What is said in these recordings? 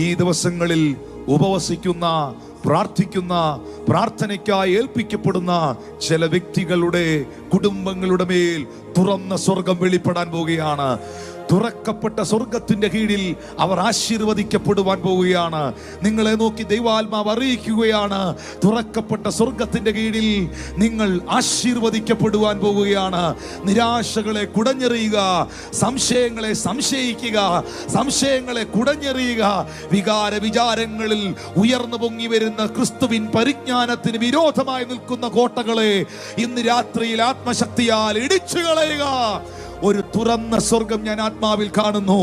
ഈ ദിവസങ്ങളിൽ ഉപവസിക്കുന്ന, പ്രാർത്ഥിക്കുന്ന, പ്രാർത്ഥനയ്ക്കായി ഏൽപ്പിക്കപ്പെടുന്ന ചില വ്യക്തികളുടെ കുടുംബങ്ങളുടെ മേൽ തുറന്ന സ്വർഗം വെളിപ്പെടാൻ പോവുകയാണ്. തുറക്കപ്പെട്ട സ്വർഗത്തിന്റെ കീഴിൽ അവർ ആശീർവദിക്കപ്പെടുവാൻ പോവുകയാണ്. നിങ്ങളെ നോക്കി ദൈവാത്മാവ് അറിയിക്കുകയാണ്, തുറക്കപ്പെട്ട സ്വർഗത്തിന്റെ കീഴിൽ നിങ്ങൾ ആശീർവദിക്കപ്പെടുവാൻ പോവുകയാണ്. നിരാശകളെ കുടഞ്ഞെറിയുക, സംശയങ്ങളെ സംശയിക്കുക, സംശയങ്ങളെ കുടഞ്ഞെറിയുക. വിചാരങ്ങളിൽ ഉയർന്നു പൊങ്ങി വരുന്ന ക്രിസ്തുവിൻ പരിജ്ഞാനത്തിന് വിരോധമായി നിൽക്കുന്ന കോട്ടകളെ ഇന്ന് രാത്രിയിൽ ആത്മശക്തിയാൽ ഇടിച്ചു കളയുക. ഒരു തുറന്ന സ്വർഗം ഞാൻ ആത്മാവിൽ കാണുന്നു.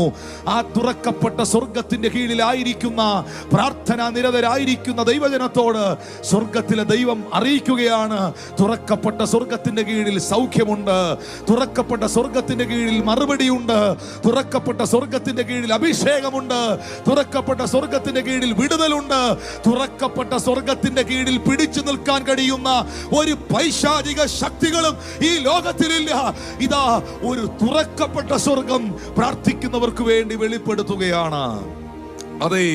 ആ തുറക്കപ്പെട്ട സ്വർഗത്തിന്റെ കീഴിലായിരിക്കുന്ന, പ്രാർത്ഥനാ നിരതരായിരിക്കുന്ന ദൈവജനത്തോട് സ്വർഗത്തിലെ ദൈവം അറിയിക്കുകയാണ്, തുറക്കപ്പെട്ട സ്വർഗത്തിന്റെ കീഴിൽ സൗഖ്യമുണ്ട്, തുറക്കപ്പെട്ട സ്വർഗത്തിന്റെ കീഴിൽ മറുപടിയുണ്ട്, തുറക്കപ്പെട്ട സ്വർഗത്തിന്റെ കീഴിൽ അഭിഷേകമുണ്ട്, തുറക്കപ്പെട്ട സ്വർഗത്തിന്റെ കീഴിൽ വിടുതലുണ്ട്, തുറക്കപ്പെട്ട സ്വർഗത്തിന്റെ കീഴിൽ പിടിച്ചു നിൽക്കാൻ കഴിയുന്ന ഒരു പൈശാചിക ശക്തികളും ഈ ലോകത്തിലില്ല. ഇതാ ഒരു തുറക്കപ്പെട്ട സ്വർഗം പ്രാർത്ഥിക്കുന്നവർക്ക് വേണ്ടി വെളിപ്പെടുത്തുകയാണ്. അതെ,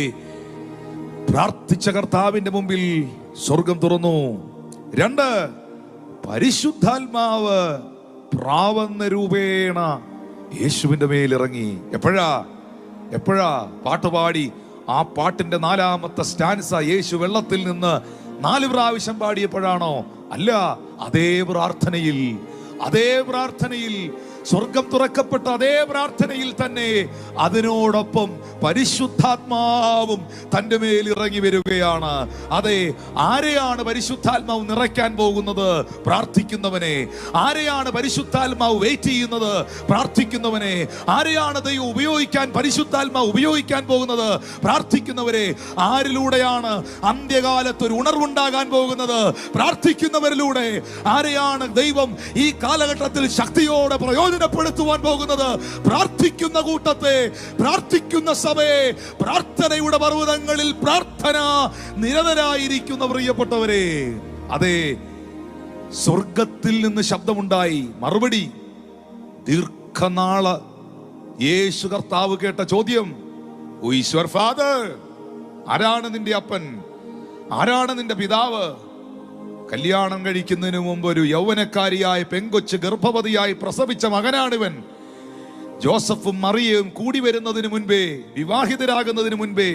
പ്രാർത്ഥിച്ച കർത്താവിന്റെ മുമ്പിൽ സ്വർഗം തുറന്നു. 2, പരിശുദ്ധാത്മാവ് പ്രാവന്ന രൂപേണ യേശുവിന്റെ മേലിറങ്ങി. എപ്പോഴാ പാട്ടുപാടി ആ പാട്ടിന്റെ 4ാമത്തെ സ്റ്റാൻസ യേശു വെള്ളത്തിൽ നിന്ന് 4 പ്രാവശ്യം പാടിയപ്പോഴാണോ? അല്ല, അതേ പ്രാർത്ഥനയിൽ സ്വർഗം തുറക്കപ്പെട്ട അതേ പ്രാർത്ഥനയിൽ തന്നെ അതിനോടൊപ്പം പരിശുദ്ധാത്മാവും തന്റെ മേൽ ഇറങ്ങി വരികയാണ്. അതെ, ആരെയാണ് പരിശുദ്ധാത്മാവ് നിറയ്ക്കാൻ പോകുന്നത്? പ്രാർത്ഥിക്കുന്നവനെ. ആരെയാണ് പരിശുദ്ധാത്മാവ് വെയിറ്റ് ചെയ്യുന്നത്? പ്രാർത്ഥിക്കുന്നവനെ. ആരെയാണ് ദൈവം പരിശുദ്ധാത്മാവ് ഉപയോഗിക്കാൻ പോകുന്നത്? പ്രാർത്ഥിക്കുന്നവരെ. ആരിലൂടെയാണ് അന്ത്യകാലത്ത് ഒരു ഉണർവുണ്ടാകാൻ പോകുന്നത്? പ്രാർത്ഥിക്കുന്നവരിലൂടെ. ആരെയാണ് ദൈവം ഈ കാലഘട്ടത്തിൽ ശക്തിയോടെ പ്രയോജനപ്പെടുത്തുവാൻ പോകുന്നത്? പ്രാർത്ഥിക്കുന്ന കൂട്ടത്തെ, പ്രാർത്ഥിക്കുന്ന സഭയെ, പ്രാർത്ഥനയുടെ പർവ്വതങ്ങളിൽ പ്രാർത്ഥന നിരതരായിരിക്കുന്ന പ്രിയപ്പെട്ടവരെ. അതെ, സ്വർഗത്തിൽ നിന്ന് ശബ്ദമുണ്ടായി. മറുപടി, ദീർഘനാള് യേശു കർത്താവ് കേട്ട ചോദ്യം, ഹു ഈസ് യുവർ ഫാദർ? ആരാണ് നിന്റെ അപ്പൻ? ആരാണ് നിന്റെ പിതാവ്? കല്യാണം കഴിക്കുന്നതിന് മുമ്പ് ഒരു യൗവനക്കാരിയായ പെങ്കൊച്ച് ഗർഭവതിയായി പ്രസവിച്ച മകനാണിവൻ. ജോസഫും മറിയയും കൂടി വരുന്നതിന് മുൻപേ, വിവാഹിതരാകുന്നതിന് മുൻപേ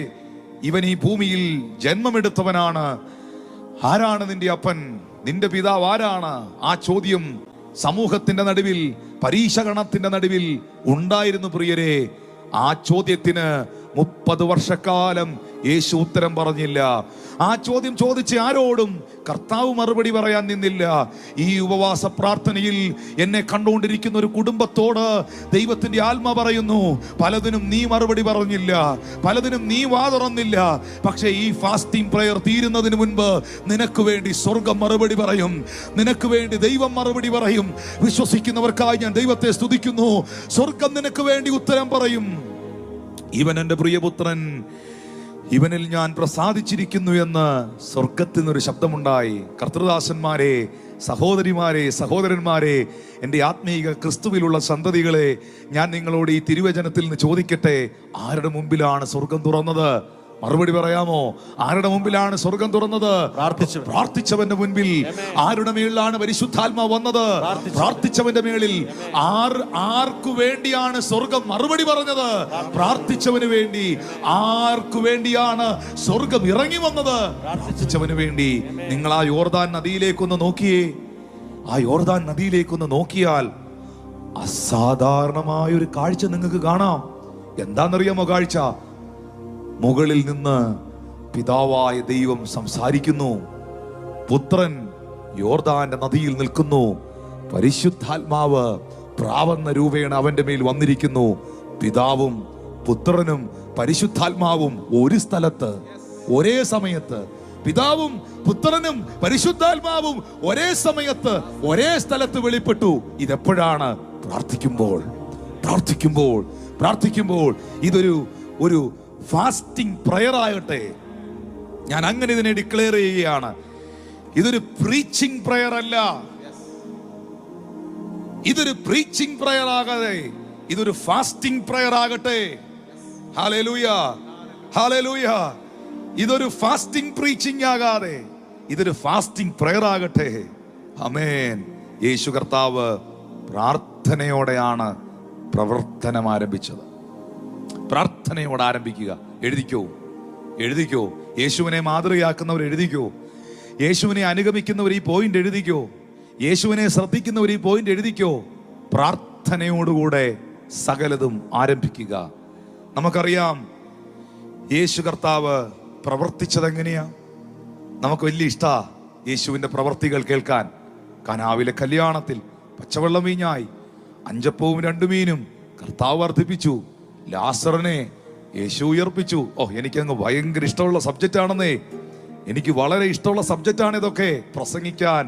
ഇവൻ ഈ ഭൂമിയിൽ ജന്മമെടുത്തവനാണ്. ആരാണ് നിന്റെ അപ്പൻ? നിന്റെ പിതാവ് ആരാണ്? ആ ചോദ്യം സമൂഹത്തിന്റെ നടുവിൽ, പരീക്ഷണത്തിന്റെ നടുവിൽ ഉണ്ടായിരുന്നു പ്രിയരെ. ആ ചോദ്യത്തിന് 30 വർഷക്കാലം യേശു ഉത്തരം പറഞ്ഞില്ല. ആ ചോദ്യം ചോദിച്ച് ആരോടും കർത്താവ് മറുപടി പറയാൻ നിന്നില്ല. ഈ ഉപവാസ പ്രാർത്ഥനയിൽ എന്നെ കണ്ടുകൊണ്ടിരിക്കുന്ന ഒരു കുടുംബത്തോട് ദൈവത്തിന്റെ ആത്മ പറയുന്നു, പലതിനും നീ മറുപടി പറഞ്ഞില്ല, പലതിനും നീ വാ തുറന്നില്ല. പക്ഷേ ഈ ഫാസ്റ്റിംഗ് പ്രയർ തീരുന്നതിന് മുൻപ് നിനക്ക് വേണ്ടി സ്വർഗം മറുപടി പറയും, നിനക്ക് വേണ്ടി ദൈവം മറുപടി പറയും. വിശ്വസിക്കുന്നവർക്കായി ഞാൻ ദൈവത്തെ സ്തുതിക്കുന്നു. സ്വർഗം നിനക്ക് വേണ്ടി ഉത്തരം പറയും. ഇവൻ എൻ്റെ പ്രിയപുത്രൻ, ഇവനിൽ ഞാൻ പ്രസാദിച്ചിരിക്കുന്നു എന്ന് സ്വർഗത്തിൽ നിന്നൊരു ശബ്ദമുണ്ടായി. കർത്തൃദാസന്മാരെ, സഹോദരിമാരെ, സഹോദരന്മാരെ, എൻ്റെ ആത്മീക ക്രിസ്തുവിലുള്ള സന്തതികളെ, ഞാൻ നിങ്ങളോട് ഈ തിരുവചനത്തിൽ നിന്ന് ചോദിക്കട്ടെ, ആരുടെ മുമ്പിലാണ് സ്വർഗം തുറന്നത്? മറുപടി പറയാമോ? ആരുടെ മുമ്പിലാണ് സ്വർഗം തുറന്നത്? പ്രാർത്ഥിച്ചവന്റെ മുൻപിൽ. ആരുടെ മേളിലാണ് പരിശുദ്ധാത്മാവ് വന്നത്? പ്രാർത്ഥിച്ചവന്റെ മേളിൽ. ആർക്കു വേണ്ടിയാണ് സ്വർഗം മറുപടി പറഞ്ഞത്? പ്രാർത്ഥിച്ചവന് വേണ്ടി. ആർക്കു വേണ്ടിയാണ് സ്വർഗം ഇറങ്ങി വന്നത്? പ്രാർത്ഥിച്ചവന് വേണ്ടി. നിങ്ങൾ ആ യോർദാൻ നദിയിലേക്കൊന്ന് നോക്കിയേ. ആ യോർദാൻ നദിയിലേക്കൊന്ന് നോക്കിയാൽ അസാധാരണമായൊരു കാഴ്ച നിങ്ങൾക്ക് കാണാം. എന്താണെന്നറിയാമോ കാഴ്ച? മുകളിൽ നിന്ന് പിതാവായ ദൈവം സംസാരിക്കുന്നു. പുത്രൻ യോർദാന്റെ നദിയിൽ നിൽക്കുന്നു. പരിശുദ്ധാത്മാവ് പ്രാവന്ന രൂപേണ അവന്റെ മേൽ വന്നിരിക്കുന്നു. പിതാവും പുത്രനും പരിശുദ്ധാത്മാവും ഒരു സ്ഥലത്ത്, ഒരേ സമയത്ത്. പിതാവും പുത്രനും പരിശുദ്ധാത്മാവും ഒരേ സമയത്ത്, ഒരേ സ്ഥലത്ത് വെളിപ്പെട്ടു. ഇതെപ്പോഴാണ്? പ്രാർത്ഥിക്കുമ്പോൾ. ഇതൊരു ഫാസ്റ്റിംഗ് പ്രയർ ആകട്ടെ. ഞാൻ അങ്ങനെ ഇതിനെ ഡിക്ലെയർ ചെയ്യുകയാണ്. ഇതൊരു പ്രീച്ചിങ് പ്രയർ അല്ല. ഇതൊരു പ്രീച്ചിങ് പ്രയർ ആകട്ടെ. ഇതൊരു ഫാസ്റ്റിംഗ് പ്രയർ ആകട്ടെ. ഹല്ലേലൂയ. ഹല്ലേലൂയ. ഇതൊരു ഫാസ്റ്റിംഗ് പ്രീച്ചിങ് ആകാതെ ഇതൊരു ഫാസ്റ്റിംഗ് പ്രയർ ആകട്ടെ. ആമേൻ. യേശു കർത്താവ് പ്രാർത്ഥനയോടെയാണ് പ്രവർത്തനം ആരംഭിച്ചത്. പ്രാർത്ഥനയോടെ ആരംഭിക്കുക. എഴുതിക്കോ. യേശുവിനെ മാതൃകയാക്കുന്നവർ എഴുതിക്കോ. യേശുവിനെ അനുഗമിക്കുന്നവർ ഈ പോയിന്റ് എഴുതിക്കോ. യേശുവിനെ ശ്രദ്ധിക്കുന്നവർ ഈ പോയിന്റ് എഴുതിക്കോ. പ്രാർത്ഥനയോടുകൂടെ സകലതും ആരംഭിക്കുക. നമുക്കറിയാം യേശു കർത്താവ് പ്രവർത്തിച്ചത് എങ്ങനെയാ. നമുക്ക് വലിയ ഇഷ്ടാ യേശുവിന്റെ പ്രവർത്തികൾ കേൾക്കാൻ. കനാവിലെ കല്യാണത്തിൽ പച്ചവെള്ളം വീഞ്ഞായി, 5 അപ്പവും 2 മീനും കർത്താവ് വർദ്ധിപ്പിച്ചു. ലാസറിനെ യേശു ഉയർപ്പിച്ചു. എനിക്കങ്ങ് ഭയങ്കര ഇഷ്ടമുള്ള സബ്ജക്റ്റ് ആണെന്നേ. എനിക്ക് വളരെ ഇഷ്ടമുള്ള സബ്ജക്റ്റാണ് ഇതൊക്കെ. പ്രസംഗിക്കാൻ,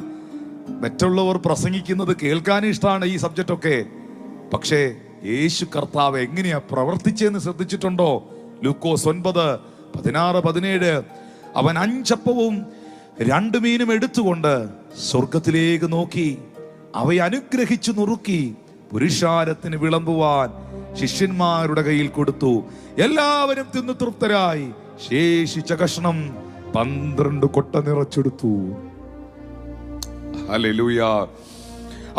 മറ്റുള്ളവർ പ്രസംഗിക്കുന്നത് കേൾക്കാനും ഇഷ്ടമാണ് ഈ സബ്ജക്റ്റ് ഒക്കെ. പക്ഷേ യേശു കർത്താവ് എങ്ങനെയാ പ്രവർത്തിച്ചെന്ന് ശ്രദ്ധിച്ചിട്ടുണ്ടോ? ലൂക്കോസ് 9:16-17 അവൻ 5 അപ്പവും 2 മീനും എടുത്തുകൊണ്ട് സ്വർഗത്തിലേക്ക് നോക്കി അവയെ അനുഗ്രഹിച്ചു നുറുക്കി പുരുഷാരത്തിന് വിളമ്പുവാൻ ശിഷ്യന്മാരുടെ കയ്യിൽ കൊടുത്തു. എല്ലാവരും തിന്നു തൃപ്തരായി. ശേഷിച്ച കഷ്ണം 12 കൊട്ട നിറച്ചെടുത്തു. ഹല്ലേലൂയ.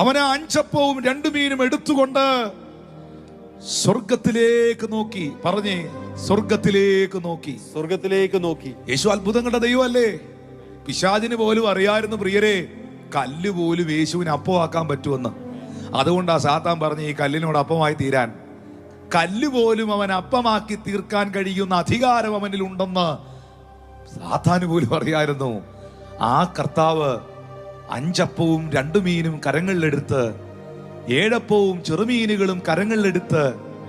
അവൻ 5 അപ്പവും 2 മീനും എടുത്തുകൊണ്ട് സ്വർഗത്തിലേക്ക് നോക്കി. പറഞ്ഞേ, സ്വർഗത്തിലേക്ക് നോക്കി. യേശു അത്ഭുതങ്ങളുടെ ദൈവമല്ലേ? പിശാചിന് പോലും അറിയായിരുന്നു പ്രിയരെ, കല്ല് പോലും യേശുവിന് അപ്പമാക്കാൻ പറ്റുമെന്ന്. അതുകൊണ്ടാ സാത്താൻ പറഞ്ഞ് ഈ കല്ലിനോട് അപ്പമായി തീരാൻ. കല്ല് പോലും അവൻ അപ്പമാക്കി തീർക്കാൻ കഴിയുന്ന അധികാരം അവനിൽ ഉണ്ടെന്ന് സാത്താന് പോലും അറിയായിരുന്നു. ആ കർത്താവ് 5 അപ്പവും 2 മീനും കരങ്ങളിലെടുത്ത്, 7 അപ്പവും ചെറുമീനുകളും കരങ്ങളിലെടുത്ത്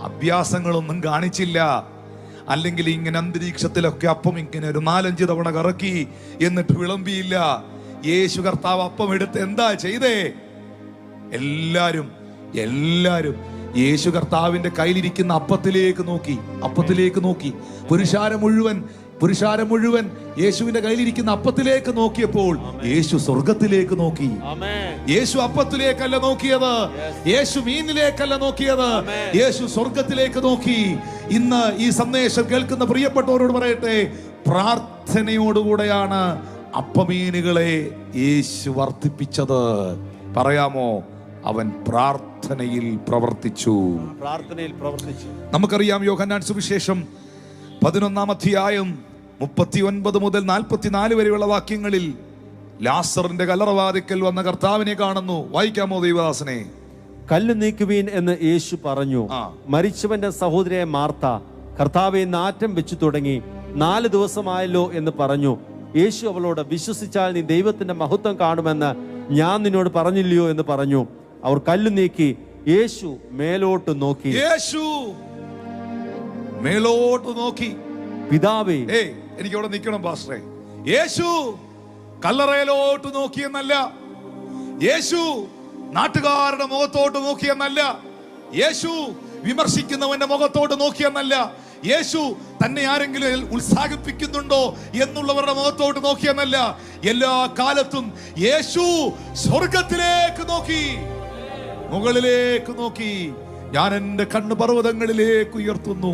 അഭ്യാസങ്ങളൊന്നും കാണിച്ചില്ല. അല്ലെങ്കിൽ ഇങ്ങനെ അന്തരീക്ഷത്തിലൊക്കെ അപ്പം ഇങ്ങനെ ഒരു 4-5 തവണ കറക്കി എന്നിട്ട് വിളമ്പിയില്ല. യേശു കർത്താവ് അപ്പം എടുത്ത് എന്താ ചെയ്തേ? എല്ലാരും യേശു കർത്താവിന്റെ കയ്യിലിരിക്കുന്ന അപ്പത്തിലേക്ക് നോക്കി. പുരുഷാരം മുഴുവൻ യേശുവിന്റെ കയ്യിലിരിക്കുന്ന അപ്പത്തിലേക്ക് നോക്കിയപ്പോൾ യേശു സ്വർഗത്തിലേക്ക് നോക്കി. യേശു അപ്പത്തിലേക്കല്ല നോക്കിയത്, യേശു മീനിലേക്കല്ല നോക്കിയത്, യേശു സ്വർഗത്തിലേക്ക് നോക്കി. ഇന്ന് ഈ സന്ദേശം കേൾക്കുന്ന പ്രിയപ്പെട്ടവരോട് പറയട്ടെ, പ്രാർത്ഥനയോടുകൂടെയാണ് അപ്പമീനുകളെ യേശു വർദ്ധിപ്പിച്ചത്. പറയാമോ? അവൻ പ്രാർത്ഥനയിൽ പ്രവർത്തിച്ചു. നമുക്കറിയാം യോഹന്നാൻ സുവിശേഷം 11-ാം അധ്യായം 39 മുതൽ 44 വരെയുള്ള വാക്യങ്ങളിൽ ലാസറിന്റെ കല്ലറവാതിക്കൽ വന്ന കർത്താവിനെ കാണുന്നു. വായിക്കാമോ ദൈവദാസനെ? കല്ല് നീക്കുവീൻ എന്ന് യേശു പറഞ്ഞു. മരിച്ചവന്റെ സഹോദരിയായ മാർത്ത കർത്താവെ നാറ്റം വെച്ചു തുടങ്ങി, 4 ദിവസമായല്ലോ എന്ന് പറഞ്ഞു. യേശു അവളോട്, വിശ്വസിച്ചാൽ നീ ദൈവത്തിന്റെ മഹത്വം കാണുമെന്ന് ഞാൻ നിന്നോട് പറഞ്ഞില്ലയോ എന്ന് പറഞ്ഞു. അവർ കല്ല് നീക്കി. യേശു മേലോട്ട് നോക്കി. പിതാവേ, എനിക്കവിടെ നിൽക്കണം പാസ്റ്ററെ. യേശു കല്ലറയിലോട്ട് നോക്കിയെന്നല്ല, യേശു നാട്ടുകാരുടെ മുഖത്തോട്ട് നോക്കിയെന്നല്ല, യേശു വിമർശിക്കുന്നവന്റെ മുഖത്തോട്ട് നോക്കിയെന്നല്ല, യേശു തന്നെ ആരെങ്കിലും ഉത്സാഹിപ്പിക്കുന്നുണ്ടോ എന്നുള്ളവരുടെ മുഖത്തോട്ട് നോക്കിയെന്നല്ല. എല്ലാ കാലത്തും യേശു സ്വർഗത്തിലേക്ക് നോക്കി, മുകളിലേക്ക് നോക്കി. ഞാൻ എൻ്റെ കണ്ണ് പർവ്വതങ്ങളിലേക്ക് ഉയർത്തുന്നു.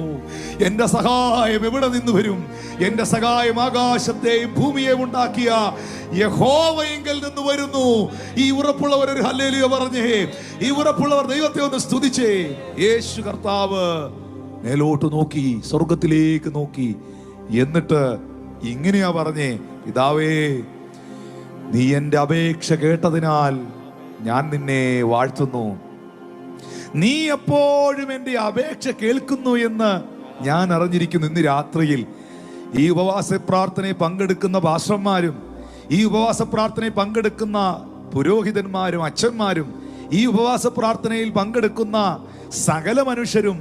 എൻ്റെ സഹായം എവിടെ നിന്ന് വരും? എൻ്റെ സഹായം ആകാശത്തെയും ഭൂമിയെയും ഉണ്ടാക്കിയ യഹോവയിങ്കൽ നിന്ന് വരുന്നു. ഈ ഉറപ്പുള്ളവർ ഒരു ഹല്ലേലൂയ പറഞ്ഞേ. ഈ ഉറപ്പുള്ളവർ ദൈവത്തെ ഒന്ന് സ്തുതിച്ചേ. യേശു കർത്താവ് മേലോട്ട് നോക്കി, സ്വർഗത്തിലേക്ക് നോക്കി. എന്നിട്ട് ഇങ്ങനെയാ പറഞ്ഞേ, പിതാവേ, നീ എൻ്റെ അപേക്ഷ കേട്ടതിനാൽ ഞാൻ നിന്നെ വാഴ്ത്തുന്നു. നീ എപ്പോഴും എൻ്റെ അപേക്ഷ കേൾക്കുന്നു എന്ന് ഞാൻ അറിഞ്ഞിരിക്കുന്നു. ഇന്ന് രാത്രിയിൽ ഈ ഉപവാസ പ്രാർത്ഥനയിൽ പങ്കെടുക്കുന്ന പാസ്റ്റർമാരും, ഈ ഉപവാസ പ്രാർത്ഥനയിൽ പങ്കെടുക്കുന്ന പുരോഹിതന്മാരും അച്ഛന്മാരും, ഈ ഉപവാസ പ്രാർത്ഥനയിൽ പങ്കെടുക്കുന്ന സകല മനുഷ്യരും,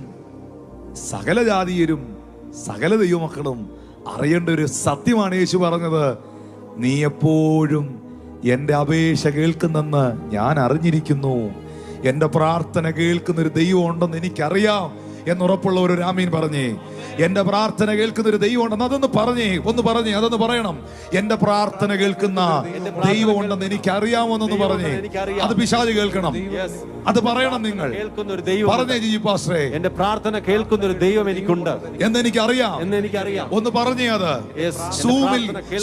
സകല ജാതീയരും, സകല ദൈവമക്കളും അറിയേണ്ട ഒരു സത്യമാണ് യേശു പറഞ്ഞത്. നീ എപ്പോഴും എൻ്റെ അപേക്ഷ കേൾക്കുന്നെന്ന് ഞാൻ അറിഞ്ഞിരിക്കുന്നു. എൻ്റെ പ്രാർത്ഥന കേൾക്കുന്നൊരു ദൈവം ഉണ്ടെന്ന് എനിക്കറിയാം എന്നുറപ്പുള്ളവർ ഒരു ആമീൻ പറഞ്ഞേ. എന്റെ പ്രാർത്ഥന കേൾക്കുന്ന ഒരു ദൈവം ഉണ്ടെന്ന് അതൊന്ന് പറഞ്ഞേ, അതൊന്ന് പറയണം. എന്റെ പ്രാർത്ഥന കേൾക്കുന്ന ദൈവം ഉണ്ടെന്ന് എനിക്ക് അറിയാമോന്നൊന്ന് പറഞ്ഞേ. അത് പിശാച് കേൾക്കണം, അത് പറയണം. നിങ്ങൾ പറഞ്ഞേ ജിജി പാസ്റ്ററേ, എന്റെ പ്രാർത്ഥന കേൾക്കുന്ന ഒരു ദൈവം എനിക്കുണ്ട് എന്ന് എനിക്കറിയാം. ഒന്ന് പറഞ്ഞേ. അത്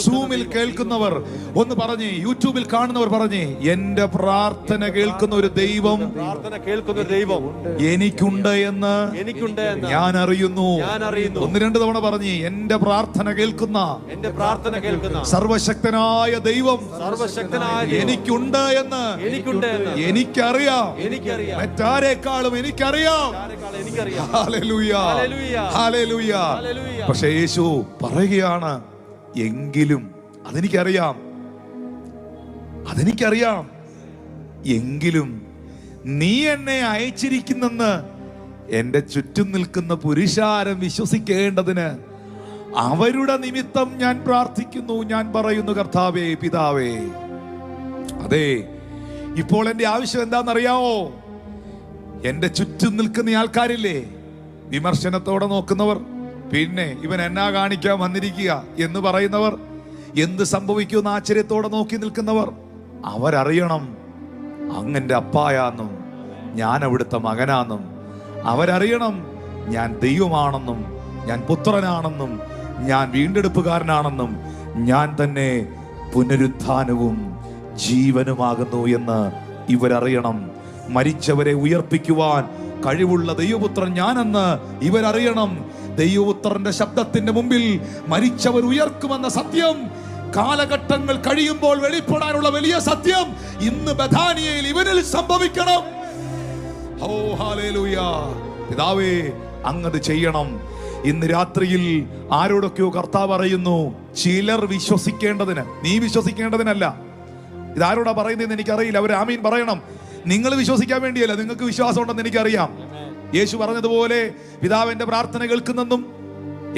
സൂമിൽ കേൾക്കുന്നവർ ഒന്ന് പറഞ്ഞേ, യൂട്യൂബിൽ കാണുന്നവർ പറഞ്ഞേ, എന്റെ പ്രാർത്ഥന കേൾക്കുന്ന ഒരു ദൈവം എനിക്കുണ്ട് എന്ന് ഞാൻ അറിയുന്നു. ഒന്ന് രണ്ട് തവണ പറഞ്ഞേ, എന്റെ പ്രാർത്ഥന കേൾക്കുന്ന സർവശക്തനായ ദൈവം എനിക്കുണ്ട് എന്ന് എനിക്കറിയാം. മറ്റാരെക്കാളും എനിക്കറിയാം. Hallelujah, hallelujah. പക്ഷേ യേശു പറയുകയാണ്, എങ്കിലും അതെനിക്കറിയാം, എങ്കിലും നീ എന്നെ അയച്ചിരിക്കുന്നെന്ന് എന്റെ ചുറ്റും നിൽക്കുന്ന പുരുഷാരം വിശ്വസിക്കേണ്ടതിന് അവരുടെ നിമിത്തം ഞാൻ പ്രാർത്ഥിക്കുന്നു. ഞാൻ പറയുന്നു, കർത്താവേ, പിതാവേ. അതെ, ഇപ്പോൾ എന്റെ ആവശ്യം എന്താണെന്നറിയാമോ? എന്റെ ചുറ്റും നിൽക്കുന്ന ആൾക്കാരില്ലേ, വിമർശനത്തോടെ നോക്കുന്നവർ, പിന്നെ ഇവൻ എന്നാ കാണിക്കാൻ വന്നിരിക്കുക എന്ന് പറയുന്നവർ, എന്ത് സംഭവിക്കുമെന്ന് ആശ്ചര്യത്തോടെ നോക്കി നിൽക്കുന്നവർ, അവരറിയണം അങ്ങന്റെ അപ്പായാന്നും ഞാൻ അവിടുത്തെ മകനാന്നും. അവരറിയണം ഞാൻ ദൈവമാണെന്നും, ഞാൻ പുത്രനാണെന്നും, ഞാൻ വീണ്ടെടുപ്പുകാരനാണെന്നും, ഞാൻ തന്നെ പുനരുത്ഥാനവും ജീവനുമാകുന്നു എന്ന് ഇവരറിയണം. മരിച്ചവരെ ഉയർപ്പിക്കുവാൻ കഴിവുള്ള ദൈവപുത്രൻ ഞാനെന്ന് ഇവരറിയണം. ദൈവപുത്രന്റെ ശബ്ദത്തിന്റെ മുമ്പിൽ മരിച്ചവർ ഉയർക്കുമെന്ന സത്യം കാലഘട്ടങ്ങൾ കഴിയുമ്പോൾ വെളിപ്പെടാനുള്ള വലിയ സത്യം ഇന്ന് ബഥാനിയയിൽ ഇവനിൽ സംഭവിക്കണം. ഓ ഹല്ലേലൂയ. പിതാവേ, അങ്ങത് ചെയ്യണം. ഇന്ന് രാത്രിയിൽ ആരോടൊക്കെയോ കർത്താവ് പറയുന്നു, ചിലർ വിശ്വസിക്കേണ്ടതിന്, നീ വിശ്വസിക്കേണ്ടതിനല്ല. ഇതാരോടാ പറയുന്നതെന്ന് എനിക്കറിയില്ല. അവർ ആമീൻ പറയണം. നിങ്ങൾ വിശ്വസിക്കാൻ വേണ്ടിയല്ല, നിങ്ങൾക്ക് വിശ്വാസം ഉണ്ടെന്ന് എനിക്കറിയാം. യേശു പറഞ്ഞതുപോലെ പിതാവിന്റെ പ്രാർത്ഥന കേൾക്കുന്നെന്നും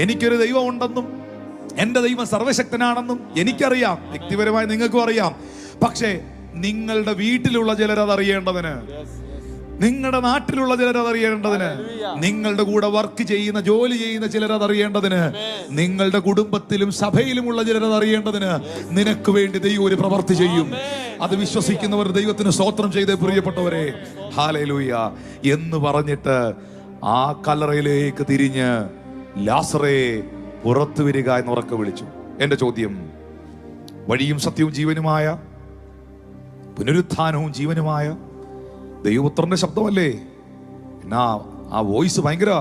എനിക്കൊരു ദൈവം ഉണ്ടെന്നും എന്റെ ദൈവം സർവശക്തനാണെന്നും എനിക്കറിയാം. വ്യക്തിപരമായി നിങ്ങൾക്കും അറിയാം. പക്ഷേ നിങ്ങളുടെ വീട്ടിലുള്ള ചിലരതറിയേണ്ടതിന്, നിങ്ങളുടെ നാട്ടിലുള്ള ചിലരതറിയേണ്ടതിന്, നിങ്ങളുടെ കൂടെ വർക്ക് ചെയ്യുന്ന, ജോലി ചെയ്യുന്ന ചിലരതറിയേണ്ടതിന്, നിങ്ങളുടെ കുടുംബത്തിലും സഭയിലുമുള്ള ചിലരതറിയേണ്ടതിന് നിനക്ക് വേണ്ടി ദൈവം ഒരു പ്രവൃത്തി ചെയ്യും. അത് വിശ്വസിക്കുന്നവർ ദൈവത്തിന് സ്തോത്രം ചെയ്തേ പ്രിയപ്പെട്ടവരെ. ഹല്ലേലൂയ എന്ന് പറഞ്ഞിട്ട് ആ കല്ലറയിലേക്ക് തിരിഞ്ഞ് ലാസറേ പുറത്തു വരിക എന്ന് ഉറക്കെ വിളിച്ചു. എന്റെ ചോദ്യം, വഴിയും സത്യവും ജീവനുമായ, പുനരുത്ഥാനവും ജീവനുമായ ദൈവപുത്രന്റെ ശബ്ദമല്ലേ? എന്നാ ആ വോയിസ് ഭയങ്കര.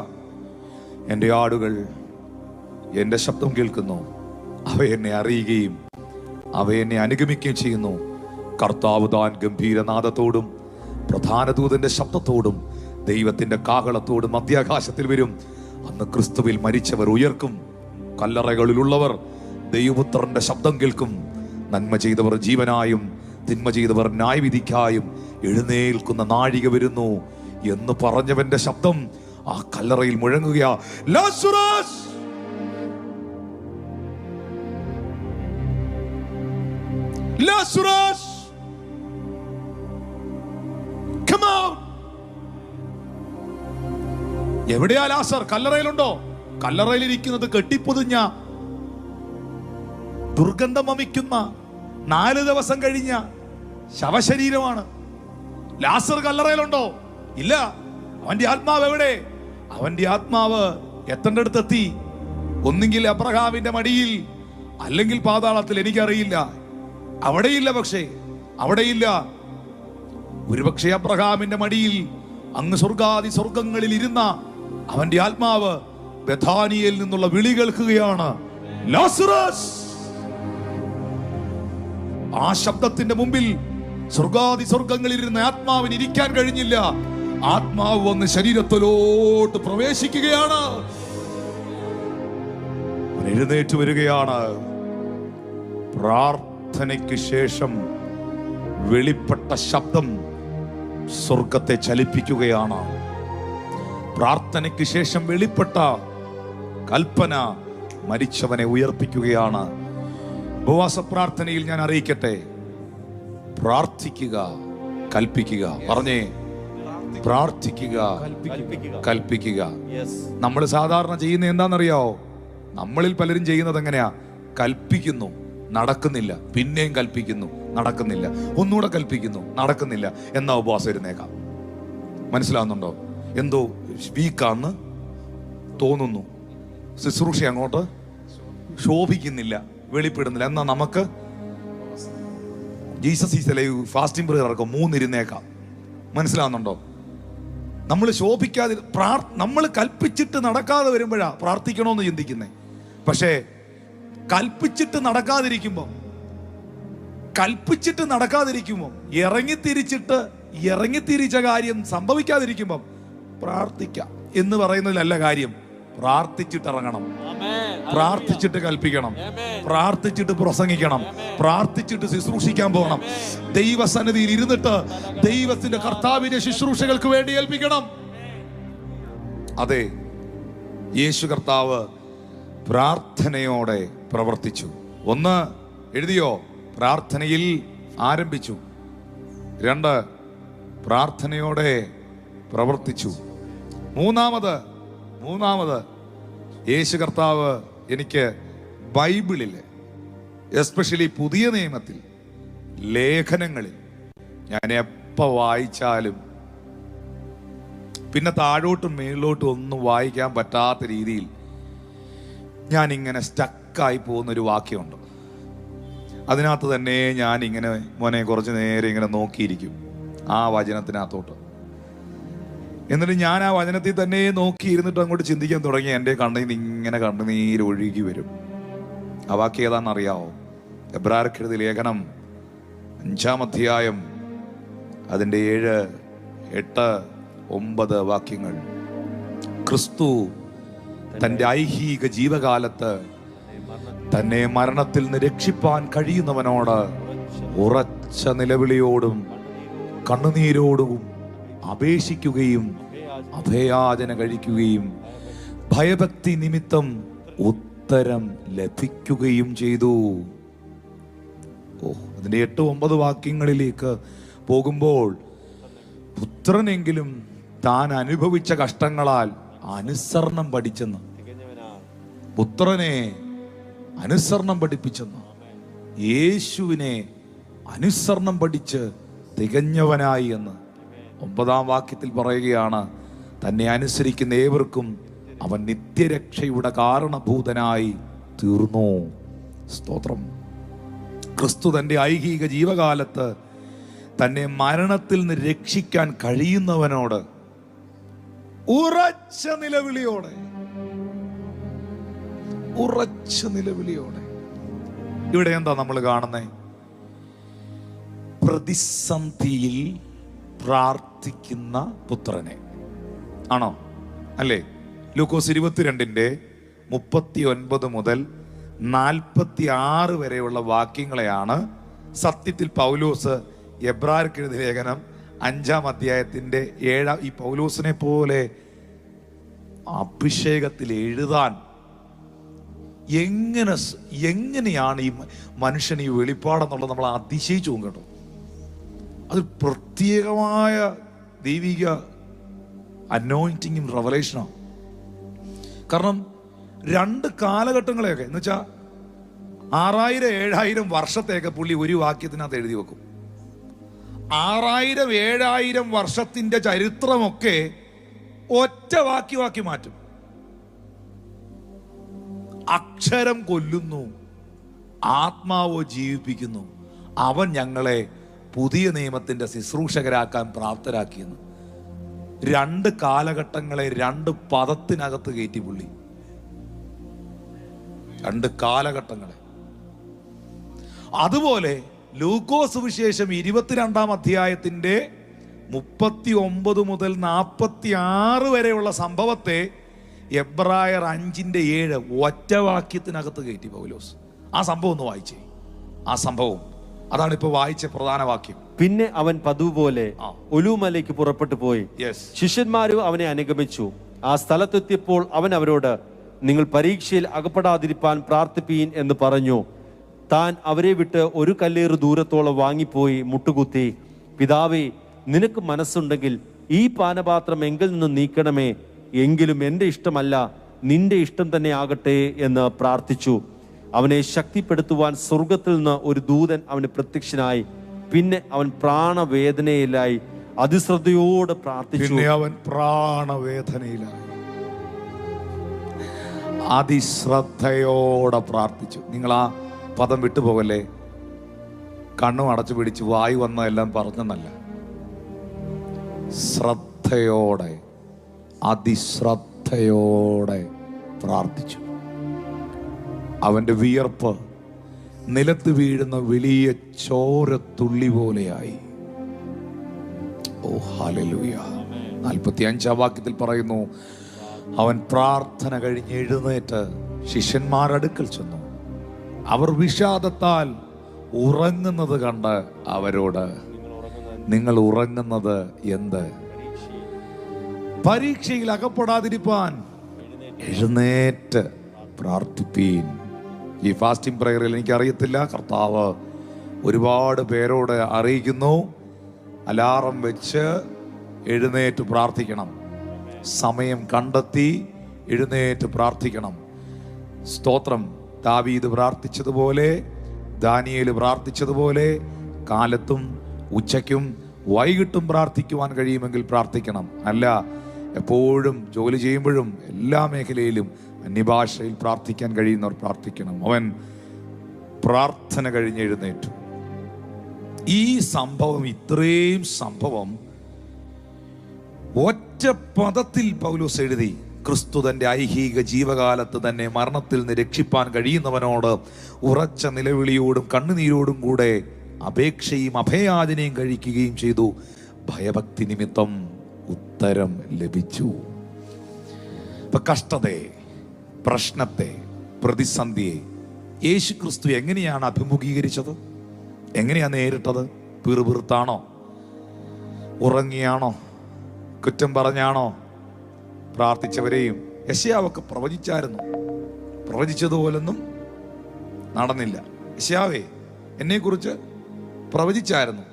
എൻ്റെ ആടുകൾ എൻ്റെ ശബ്ദം കേൾക്കുന്നു, അവ എന്നെ അറിയുകയും അവ എന്നെ അനുഗമിക്കുകയും ചെയ്യുന്നു. കർത്താവ് താൻ ഗംഭീരനാദത്തോടും പ്രധാന ദൂതന്റെ ശബ്ദത്തോടും ദൈവത്തിന്റെ കാഹളത്തോടും മധ്യാകാശത്തിൽ വരും. അന്ന് ക്രിസ്തുവിൽ മരിച്ചവർ ഉയർക്കും. കല്ലറകളിലുള്ളവർ ദൈവപുത്രന്റെ ശബ്ദം കേൾക്കും. നന്മ ചെയ്തവർ ജീവനായും തിന്മ ചെയ്തവർ ന്യായവിധിക്കായും എഴുന്നേൽക്കുന്ന നാഴിക വരുന്നു എന്ന് പറഞ്ഞവന്റെ ശബ്ദം ആ കല്ലറയിൽ മുഴങ്ങുകയാ. Lazarus, Lazarus, come out. എവിടെയാ ലാസർ? കല്ലറയിലുണ്ടോ? കല്ലറയിലിരിക്കുന്നത് കെട്ടിപ്പൊതിഞ്ഞ, ദുർഗന്ധം വമിക്കുന്ന, 4 ദിവസം കഴിഞ്ഞ ശവശരീരമാണ്. ലാസർ കല്ലറയിലുണ്ടോ? ഇല്ല. അവന്റെ ആത്മാവ് എവിടെ? അവന്റെ ആത്മാവ് എത്തേണ്ടടുത്തെത്തി. ഒന്നുകിൽ അബ്രഹാമിന്റെ മടിയിൽ, അല്ലെങ്കിൽ പാതാളത്തിൽ, എനിക്കറിയില്ല. അവിടെയില്ല. പക്ഷേ അവിടെയില്ല. ഒരുപക്ഷെ അബ്രഹാമിന്റെ മടിയിൽ അങ്ങ് സ്വർഗാദി സ്വർഗങ്ങളിൽ ഇരുന്ന അവന്റെ ആത്മാവ് ബഥാനിയയിൽ നിന്നുള്ള വിളി കേൾക്കുകയാണ്, ലാസറസ്. ആ ശബ്ദത്തിന്റെ മുമ്പിൽ സ്വർഗാദി സ്വർഗങ്ങളിൽ ഇരുന്ന ആത്മാവിന് ഇരിക്കാൻ കഴിഞ്ഞില്ല. ആത്മാവ് വന്ന് ശരീരത്തിലോട്ട് പ്രവേശിക്കുകയാണ്. എഴുന്നേറ്റ് വരികയാണ്. പ്രാർത്ഥനയ്ക്ക് ശേഷം വെളിപ്പെട്ട ശബ്ദം സ്വർഗത്തെ ചലിപ്പിക്കുകയാണ്. പ്രാർത്ഥനയ്ക്ക് ശേഷം വെളിപ്പെട്ട കൽപ്പന മരിച്ചവനെ ഉയർപ്പിക്കുകയാണ്. ഉപവാസ പ്രാർത്ഥനയിൽ ഞാൻ അറിയിക്കട്ടെ, പ്രാർത്ഥിക്കുക, കൽപ്പിക്കുക. പറഞ്ഞേ, പ്രാർത്ഥിക്കുക, കൽപ്പിക്കുക. Yes. നമ്മൾ സാധാരണ ചെയ്യുന്ന എന്താണെന്നറിയാവോ? നമ്മളിൽ പലരും ചെയ്യുന്നത് എങ്ങനെയാ? കൽപ്പിക്കുന്നു, നടക്കുന്നില്ല, പിന്നെയും കൽപ്പിക്കുന്നു, നടക്കുന്നില്ല, ഒന്നുകൂടെ കൽപ്പിക്കുന്നു, നടക്കുന്നില്ല, എന്നാ ഉപവാസം ഇരുന്നേക്കാം. മനസ്സിലാവുന്നുണ്ടോ? എന്തോ വീക്കാന്ന് തോന്നുന്നു, ശുശ്രൂഷ അങ്ങോട്ട് ശോഭിക്കുന്നില്ല, വെളിപ്പെടുന്നില്ല, എന്നാ നമുക്ക് Jesus is alive fasting prayer ഇറക്കും, 3 ഇരുന്നേക്കാം. മനസ്സിലാവുന്നുണ്ടോ? നമ്മൾ ശോഭിക്കാതെ നമ്മൾ കൽപ്പിച്ചിട്ട് നടക്കാതെ വരുമ്പോഴാ പ്രാർത്ഥിക്കണമെന്ന് ചിന്തിക്കുന്നേ. പക്ഷേ കൽപ്പിച്ചിട്ട് നടക്കാതിരിക്കുമ്പോൾ ഇറങ്ങിത്തിരിച്ച കാര്യം സംഭവിക്കാതിരിക്കുമ്പം പ്രാർത്ഥിക്കാം എന്ന് പറയുന്നതിലല്ല കാര്യം. പ്രാർത്ഥിച്ചിട്ട് ഇറങ്ങണം, പ്രാർത്ഥിച്ചിട്ട് കൽപ്പിക്കണം, പ്രാർത്ഥിച്ചിട്ട് പ്രസംഗിക്കണം, പ്രാർത്ഥിച്ചിട്ട് ശുശ്രൂഷിക്കാൻ പോകണം. ദൈവസന്നിധിയിൽ ഇരുന്നിട്ട് ദൈവത്തിന്റെ കർത്താവിന്റെ ശുശ്രൂഷകൾക്ക് വേണ്ടി ഏൽപ്പിക്കണം. അതെ, യേശു കർത്താവ് പ്രാർത്ഥനയോടെ പ്രവർത്തിച്ചു. 1 എഴുതിയോ? പ്രാർത്ഥനയിൽ ആരംഭിച്ചു. 2 പ്രാർത്ഥനയോടെ പ്രവർത്തിച്ചു. മൂന്നാമത് യേശു കർത്താവ് എനിക്ക് ബൈബിളിൽ, എസ്പെഷ്യലി പുതിയ നിയമത്തിൽ, ലേഖനങ്ങളിൽ ഞാൻ എപ്പോൾ വായിച്ചാലും പിന്നെ താഴോട്ടും മേളിലോട്ടും ഒന്നും വായിക്കാൻ പറ്റാത്ത രീതിയിൽ ഞാനിങ്ങനെ സ്റ്റക്കായി പോകുന്നൊരു വാക്യമുണ്ട്. അതിനകത്ത് തന്നെ ഞാനിങ്ങനെ മോനെ കുറച്ച് നേരം ഇങ്ങനെ നോക്കിയിരിക്കും ആ വചനത്തിനകത്തോട്ട്. എന്നിട്ട് ഞാൻ ആ വചനത്തിൽ തന്നെ നോക്കിയിരുന്നിട്ട് അങ്ങോട്ട് ചിന്തിക്കാൻ തുടങ്ങി. എൻ്റെ കണ്ണിൽ നിന്ന് ഇങ്ങനെ കണ്ണുനീരൊഴുകി വരും. ആ വാക്യം ഏതാണെന്നറിയാവോ? എബ്രായർക്കെഴുതിയ ലേഖനം 5-ാം അധ്യായം അതിൻ്റെ 7, 8, 9 വാക്യങ്ങൾ. ക്രിസ്തു തൻ്റെ ഐഹിക ജീവകാലത്ത് തന്നെ മരണത്തിൽ നിന്ന് രക്ഷിപ്പാൻ കഴിയുന്നവനോട് ഉറച്ച നിലവിളിയോടും കണ്ണുനീരോടും അപേക്ഷിക്കുകയും അഭയാചന കഴിക്കുകയും ഭയഭക്തി നിമിത്തം ഉത്തരം ലഭിക്കുകയും ചെയ്തു. അതിന്റെ 8-9 വാക്യങ്ങളിലേക്ക് പോകുമ്പോൾ, പുത്രനെങ്കിലും താൻ അനുഭവിച്ച കഷ്ടങ്ങളാൽ അനുസരണം പഠിച്ചെന്ന്, പുത്രനെ അനുസരണം പഠിപ്പിച്ചെന്ന്, യേശുവിനെ അനുസരണം പഠിച്ച് തികഞ്ഞവനായി എന്ന് 9-ാം വാക്യത്തിൽ പറയുകയാണ്. തന്നെ അനുസരിക്കുന്ന ഏവർക്കും അവൻ നിത്യരക്ഷയുടെ കാരണഭൂതനായി തീർന്നു. സ്തോത്രം. ക്രിസ്തു തൻ്റെ ഐഹിക ജീവകാലത്ത് തന്നെ മരണത്തിൽ നിന്ന് രക്ഷിക്കാൻ കഴിയുന്നവനോട് ഉറച്ച നിലവിളിയോടെ ഇവിടെ എന്താ നമ്മൾ കാണുന്നേ? പ്രതിസന്ധിയിൽ പ്രാർത്ഥിക്കുന്ന പുത്രനെ ആണോ? അല്ലേ? ലൂക്കോസ് 22:39 മുതൽ 46 വരെയുള്ള വാക്യങ്ങളെയാണ് സത്യത്തിൽ പൗലോസ് എബ്രായർക്കെഴുതിയ ലേഖനം 5-ാം അധ്യായത്തിന്റെ 7 ഈ പൗലോസിനെ പോലെ അഭിഷേകത്തിൽ എഴുതാൻ എങ്ങനെയാണ് ഈ മനുഷ്യൻ ഈ വെളിപ്പാടെന്നുള്ളത് നമ്മൾ അതിശയിച്ചു പോകും കേട്ടോ. അത് പ്രത്യേകമായ ദൈവിക അനോയിന്റിങ്ങും റെവലേഷനാണ്. കാരണം 2 കാലഘട്ടങ്ങളെയൊക്കെ എന്ന് വെച്ചാൽ 6000-7000 വർഷത്തെയൊക്കെ പുള്ളി ഒരു വാക്യത്തിനകത്ത് എഴുതി വെക്കും. 6000-7000 വർഷത്തിന്റെ ചരിത്രമൊക്കെ ഒറ്റ വാക്യമാക്കി മാറ്റും. അക്ഷരം കൊല്ലുന്നു, ആത്മാവോ ജീവിപ്പിക്കുന്നു. അവൻ ഞങ്ങളെ പുതിയ നിയമത്തിന്റെ ശുശ്രൂഷകരാക്കാൻ പ്രാപ്തരാക്കിയെന്ന്. 2 കാലഘട്ടങ്ങളെ 2 പദത്തിനകത്ത് കയറ്റി പുള്ളി. 2 കാലഘട്ടങ്ങളെ. അതുപോലെ ലൂക്കോസ് സുവിശേഷം 22-ാം അധ്യായത്തിന്റെ 39 മുതൽ 46 വരെയുള്ള സംഭവത്തെ എബ്രായർ 5:7 ഒറ്റ വാക്യത്തിനകത്ത് കയറ്റി പൗലോസ്. ആ സംഭവം ഒന്ന് വായിച്ചേ. ആ സംഭവം അതാണ് ഇപ്പൊ വായിച്ച പ്രധാന വാക്യം. പിന്നെ അവൻ പതിവ് പോലെ ഒലൂമലയ്ക്ക് പുറപ്പെട്ടു പോയി. ശിഷ്യന്മാരും അവനെ അനുഗമിച്ചു. ആ സ്ഥലത്തെത്തിയപ്പോൾ അവൻ അവരോട്, നിങ്ങൾ പരീക്ഷയിൽ അകപ്പെടാതിരിപ്പാൻ പ്രാർത്ഥിപ്പീൻ എന്ന് പറഞ്ഞു. താൻ അവരെ വിട്ട് ഒരു കല്ലേറ് ദൂരത്തോളം വാങ്ങിപ്പോയി മുട്ടുകുത്തി, പിതാവേ, നിനക്ക് മനസ്സുണ്ടെങ്കിൽ ഈ പാനപാത്രം എങ്കിൽ നിന്ന് നീക്കണമേ, എങ്കിലും എൻ്റെ ഇഷ്ടമല്ല നിന്റെ ഇഷ്ടം തന്നെ ആകട്ടെ എന്ന് പ്രാർത്ഥിച്ചു. അവനെ ശക്തിപ്പെടുത്തുവാൻ സ്വർഗത്തിൽ നിന്ന് ഒരു ദൂതൻ അവന് പ്രത്യക്ഷനായി. പിന്നെ അവൻ പ്രാണവേദനയിലായി അതിശ്രദ്ധയോടെ പ്രാർത്ഥിച്ചു. അവൻ പ്രാണവേദനയിലായി അതിശ്രദ്ധയോടെ പ്രാർത്ഥിച്ചു. നിങ്ങൾ ആ പദം വിട്ടുപോകല്ലേ. കണ്ണും അടച്ചു പിടിച്ച് വായി വന്നതെല്ലാം പറഞ്ഞെന്നല്ല, ശ്രദ്ധയോടെ അതിശ്രദ്ധയോടെ പ്രാർത്ഥിച്ചു. അവന്റെ വിയർപ്പ് നിലത്ത് വീഴുന്ന വലിയ ചോരത്തുള്ളി പോലെയായി. ഓ ഹല്ലേലൂയ. 45-ാം വാക്യത്തിൽ പറയുന്നു, അവൻ പ്രാർത്ഥന കഴിഞ്ഞ് എഴുന്നേറ്റ് ശിഷ്യന്മാരടുക്കൽ ചെന്നു. അവർ വിഷാദത്താൽ ഉറങ്ങുന്നത് കണ്ട് അവരോട്, നിങ്ങൾ ഉറങ്ങുന്നത് എന്ത്? പരീക്ഷയിൽ അകപ്പെടാതിരിപ്പാൻ എഴുന്നേറ്റ് പ്രാർത്ഥിപ്പീൻ. ഈ ഫാസ്റ്റിംഗ് പ്രയറിൽ എനിക്കറിയത്തില്ല, കർത്താവ് ഒരുപാട് പേരോട് അറിയിക്കുന്നു, അലാറം വെച്ച് എഴുന്നേറ്റ് പ്രാർത്ഥിക്കണം, സമയം കണ്ടെത്തി എഴുന്നേറ്റ് പ്രാർത്ഥിക്കണം. സ്തോത്രം. ദാവീദ് പ്രാർത്ഥിച്ചതുപോലെ, ദാനിയേൽ പ്രാർത്ഥിച്ചതുപോലെ കാലത്തും ഉച്ചയ്ക്കും വൈകിട്ടും പ്രാർത്ഥിക്കുവാൻ കഴിയുമെങ്കിൽ പ്രാർത്ഥിക്കണം. അല്ല, എപ്പോഴും ജോലി ചെയ്യുമ്പോഴും എല്ലാ മേഖലയിലും അന്യഭാഷയിൽ പ്രാർത്ഥിക്കാൻ കഴിയുന്നവർ പ്രാർത്ഥിക്കണം. അവൻ പ്രാർത്ഥന കഴിഞ്ഞ് എഴുന്നേറ്റു. ഈ സംഭവം, ഇത്രയും സംഭവം ഒറ്റ പദത്തിൽ പൗലോസ് എഴുതി. ക്രിസ്തു തന്റെ ഐഹിക ജീവകാലത്ത് തന്നെ മരണത്തിൽ നിന്ന് രക്ഷിപ്പാൻ കഴിയുന്നവനോട് ഉറച്ച നിലവിളിയോടും കണ്ണുനീരോടും കൂടെ അപേക്ഷയും അഭയാചനയും കഴിക്കുകയും ചെയ്തു. ഭയഭക്തി നിമിത്തം ഉത്തരം ലഭിച്ചു. ഇപ്പൊ കഷ്ടതയെ, പ്രശ്നത്തെ, പ്രതിസന്ധിയെ യേശു ക്രിസ്തു എങ്ങനെയാണ് അഭിമുഖീകരിച്ചത്? എങ്ങനെയാണ് നേരിട്ടത്? പിറുപിറുത്താണോ? ഉറങ്ങിയാണോ? കുറ്റം പറഞ്ഞാണോ? പ്രാർത്ഥിച്ചവരെയും യെശയ്യാവൊക്കെ പ്രവചിച്ചായിരുന്നു. പ്രവചിച്ചതുപോലൊന്നും നടന്നില്ല. യെശയ്യാവേ, എന്നെക്കുറിച്ച് പ്രവചിച്ചായിരുന്നു,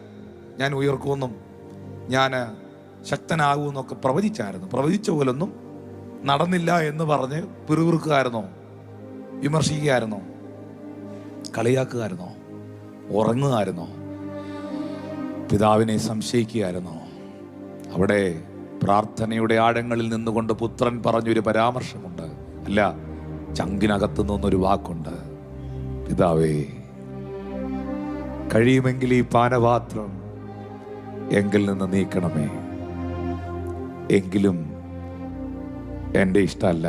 ഞാൻ ഉയർക്കുമെന്നും ഞാൻ ശക്തനാകുമെന്നൊക്കെ പ്രവചിച്ചായിരുന്നു. പ്രവചിച്ച പോലൊന്നും നടന്നില്ല എന്ന് പറഞ്ഞ് പിറുപിറുക്കുകായിരുന്നോ? വിമർശിക്കുകയായിരുന്നോ? കളിയാക്കുകായിരുന്നോ? ഉറങ്ങുകായിരുന്നോ? പിതാവിനെ സംശയിക്കുകയായിരുന്നോ? അവിടെ പ്രാർത്ഥനയുടെ ആഴങ്ങളിൽ നിന്നുകൊണ്ട് പുത്രൻ പറഞ്ഞൊരു പരാമർശമുണ്ട്. അല്ല, ചങ്കിനകത്തു നിന്നൊരു വാക്കുണ്ട്, പിതാവേ, കഴിയുമെങ്കിൽ ഈ പാനപാത്രം എങ്കിൽ നിന്ന് നീക്കണമേ, എങ്കിലും എൻ്റെ ഇഷ്ടമല്ല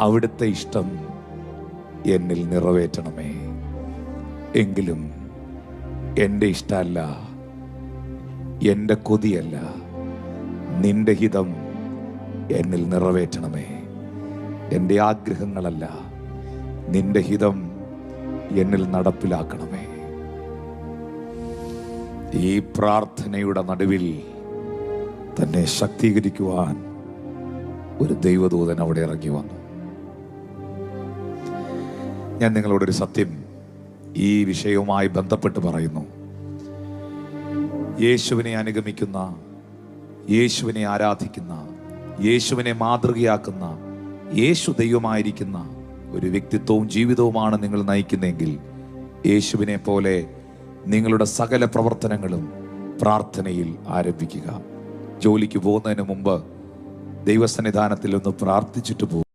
അവിടുത്തെ ഇഷ്ടം എന്നിൽ നിറവേറ്റണമേ. എങ്കിലും എൻ്റെ ഇഷ്ടമല്ല, എൻ്റെ കൊതിയല്ല, നിന്റെ ഹിതം എന്നിൽ നിറവേറ്റണമേ. എൻ്റെ ആഗ്രഹങ്ങളല്ല, നിന്റെ ഹിതം എന്നിൽ നടപ്പിലാക്കണമേ. ഈ പ്രാർത്ഥനയുടെ നടുവിൽ തന്നെ ശക്തീകരിക്കുവാൻ ഒരു ദൈവദൂതൻ അവിടെ ഇറങ്ങി വന്നു. ഞാൻ നിങ്ങളോടൊരു സത്യം ഈ വിഷയവുമായി ബന്ധപ്പെട്ട് പറയുന്നു. യേശുവിനെ അനുഗമിക്കുന്ന, യേശുവിനെ ആരാധിക്കുന്ന, യേശുവിനെ മാതൃകയാക്കുന്ന, യേശു ദൈവമായിരിക്കുന്ന ഒരു വ്യക്തിത്വവും ജീവിതവുമാണ് നിങ്ങൾ നയിക്കുന്നതെങ്കിൽ, യേശുവിനെ പോലെ നിങ്ങളുടെ സകല പ്രവർത്തനങ്ങളും പ്രാർത്ഥനയിൽ ആരംഭിക്കുക. ജോലിക്ക് പോകുന്നതിന് മുമ്പ് ദൈവസന്നിധാനത്തിൽ ഒന്ന് പ്രാർത്ഥിച്ചിട്ട് പോകും.